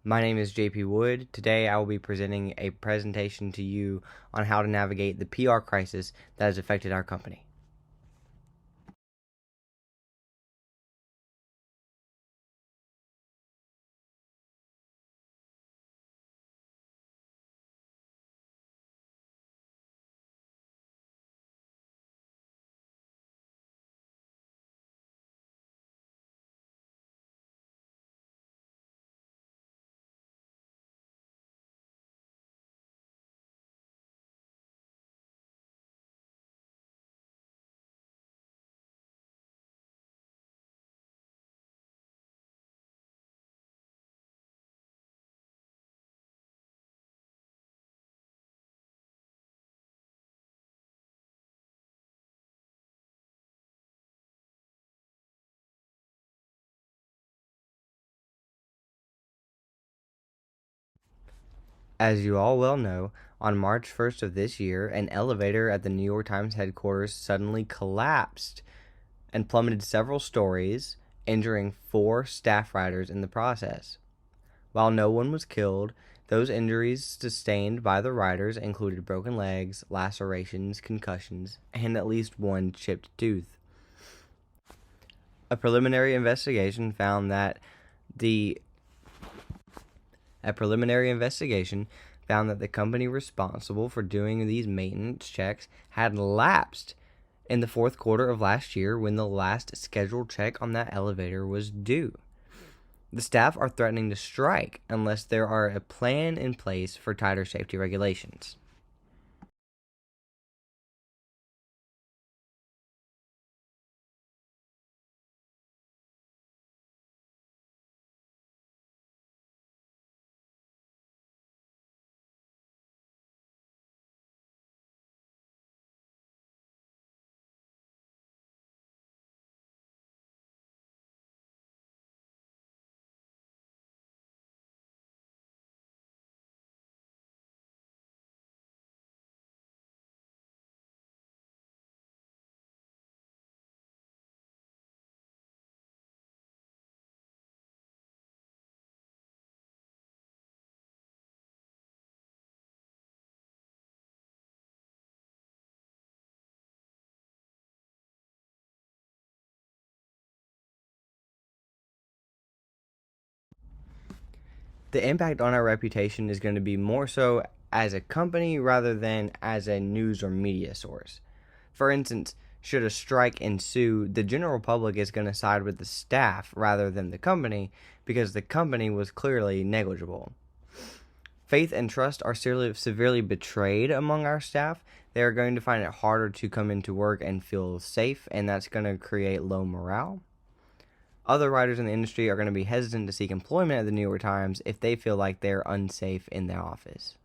My name is JP Wood. Today I will be presenting a presentation to you on how to navigate the PR crisis that has affected our company. As you all well know, on March 1st of this year, an elevator at the New York Times headquarters suddenly collapsed and plummeted several stories, injuring 4 staff writers in the process. While no one was killed, those injuries sustained by the writers included broken legs, lacerations, concussions, and at least one chipped tooth. A preliminary investigation found that the the company responsible for doing these maintenance checks had lapsed in the fourth quarter of last year when the last scheduled check on that elevator was due. The staff are threatening to strike unless there are a plan in place for tighter safety regulations. The impact on our reputation is going to be more so as a company rather than as a news or media source. For instance, should a strike ensue, the general public is going to side with the staff rather than the company because the company was clearly negligible. Faith and trust are severely betrayed among our staff. They are going to find it harder to come into work and feel safe, and that's going to create low morale. Other writers in the industry are going to be hesitant to seek employment at the New York Times if they feel like they're unsafe in their office.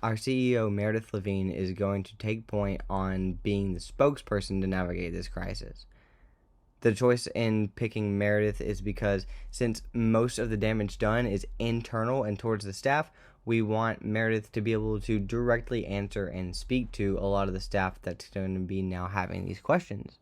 Our CEO, Meredith Levine, is going to take point on being the spokesperson to navigate this crisis. The choice in picking Meredith is because since most of the damage done is internal and towards the staff, we want Meredith to be able to directly answer and speak to a lot of the staff that's going to be now having these questions.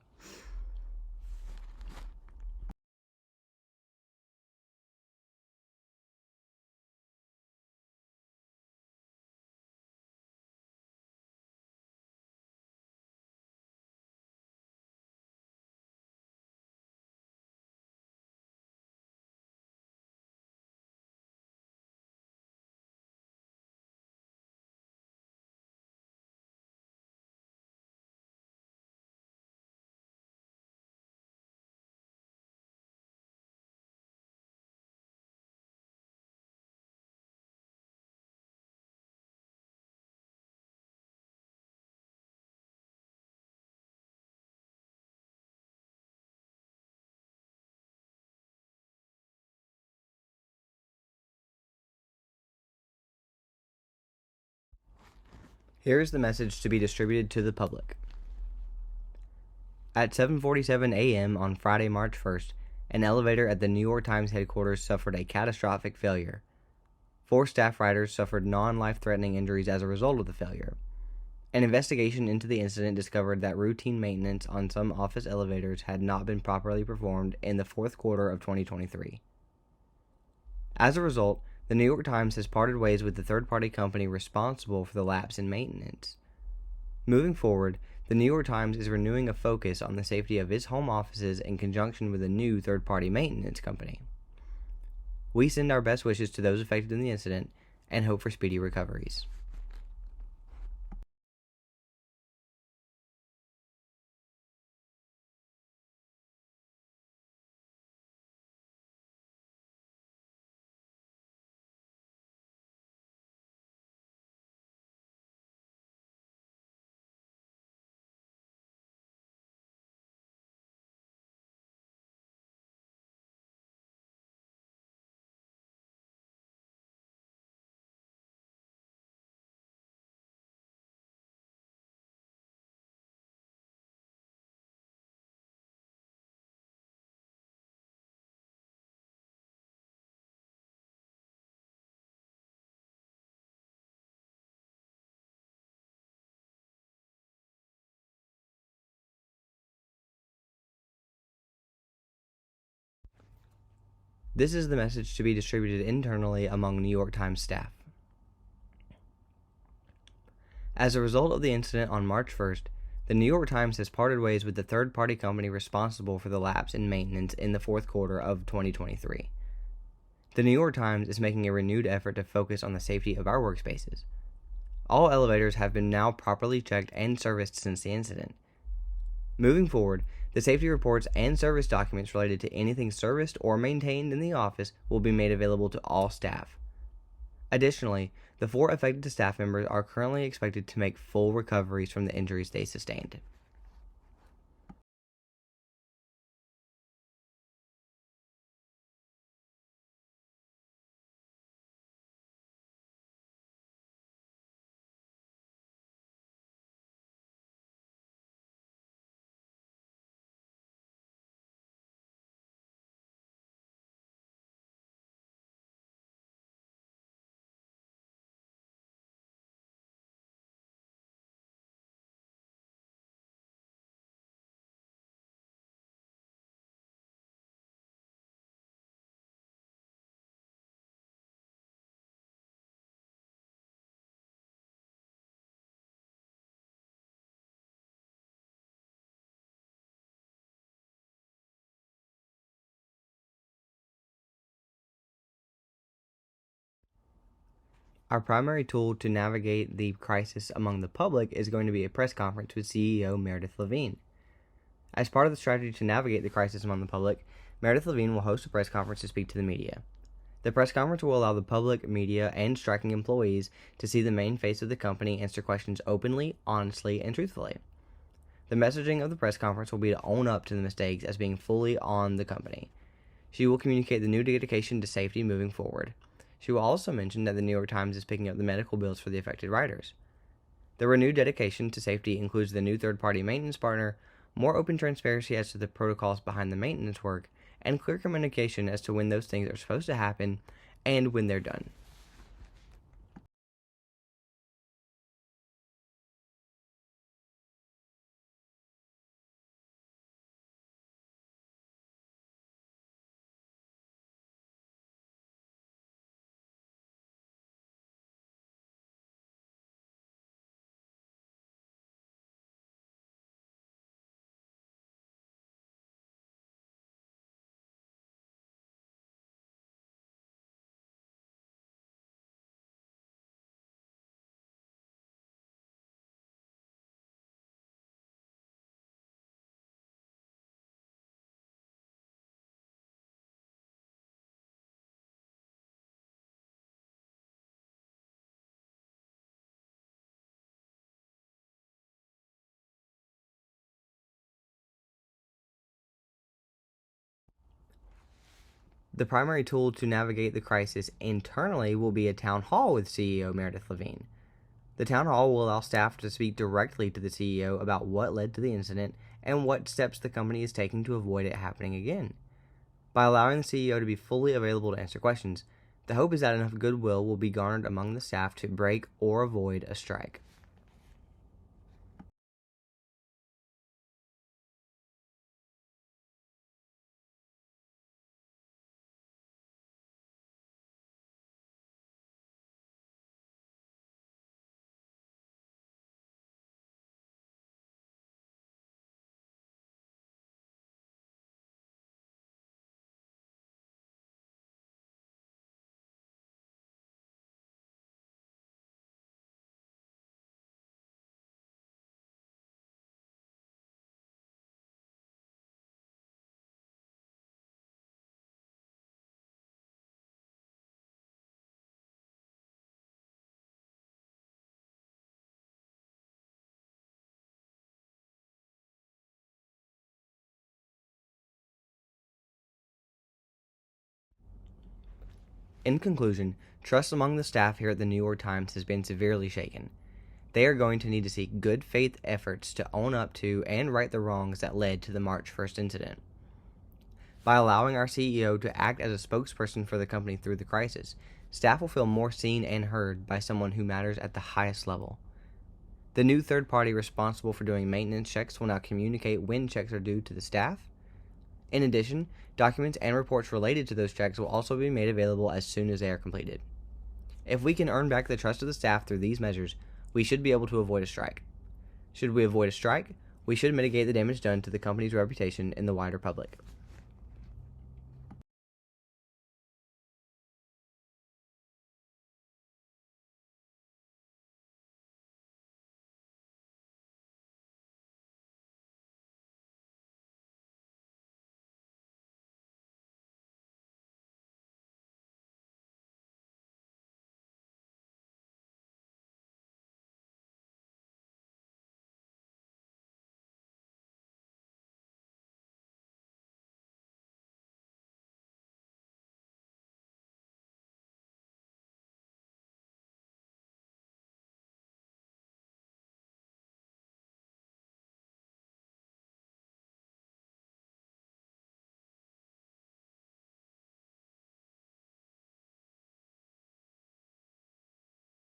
Here is the message to be distributed to the public. At 7:47 a.m. on Friday, March 1st, an elevator at the New York Times headquarters suffered a catastrophic failure. 4 staff writers suffered non-life-threatening injuries as a result of the failure. An investigation into the incident discovered that routine maintenance on some office elevators had not been properly performed in the fourth quarter of 2023. As a result, the New York Times has parted ways with the third-party company responsible for the lapse in maintenance. Moving forward, the New York Times is renewing a focus on the safety of its home offices in conjunction with a new third-party maintenance company. We send our best wishes to those affected in the incident and hope for speedy recoveries. This is the message to be distributed internally among New York Times staff. As a result of the incident on March 1st, the New York Times has parted ways with the third-party company responsible for the lapse in maintenance in the fourth quarter of 2023. The New York Times is making a renewed effort to focus on the safety of our workspaces. All elevators have been now properly checked and serviced since the incident. Moving forward, the safety reports and service documents related to anything serviced or maintained in the office will be made available to all staff. Additionally, the 4 affected staff members are currently expected to make full recoveries from the injuries they sustained. Our primary tool to navigate the crisis among the public is going to be a press conference with CEO Meredith Levine. As part of the strategy to navigate the crisis among the public, Meredith Levine will host a press conference to speak to the media. The press conference will allow the public, media, and striking employees to see the main face of the company and answer questions openly, honestly, and truthfully. The messaging of the press conference will be to own up to the mistakes as being fully on the company. She will communicate the new dedication to safety moving forward. She will also mention that the New York Times is picking up the medical bills for the affected writers. The renewed dedication to safety includes the new third-party maintenance partner, more open transparency as to the protocols behind the maintenance work, and clear communication as to when those things are supposed to happen and when they're done. The primary tool to navigate the crisis internally will be a town hall with CEO Meredith Levine. The town hall will allow staff to speak directly to the CEO about what led to the incident and what steps the company is taking to avoid it happening again. By allowing the CEO to be fully available to answer questions, the hope is that enough goodwill will be garnered among the staff to break or avoid a strike. In conclusion, trust among the staff here at the New York Times has been severely shaken. They are going to need to see good faith efforts to own up to and right the wrongs that led to the March 1st incident. By allowing our CEO to act as a spokesperson for the company through the crisis, staff will feel more seen and heard by someone who matters at the highest level. The new third party responsible for doing maintenance checks will now communicate when checks are due to the staff. In addition, documents and reports related to those checks will also be made available as soon as they are completed. If we can earn back the trust of the staff through these measures, we should be able to avoid a strike. Should we avoid a strike, we should mitigate the damage done to the company's reputation in the wider public.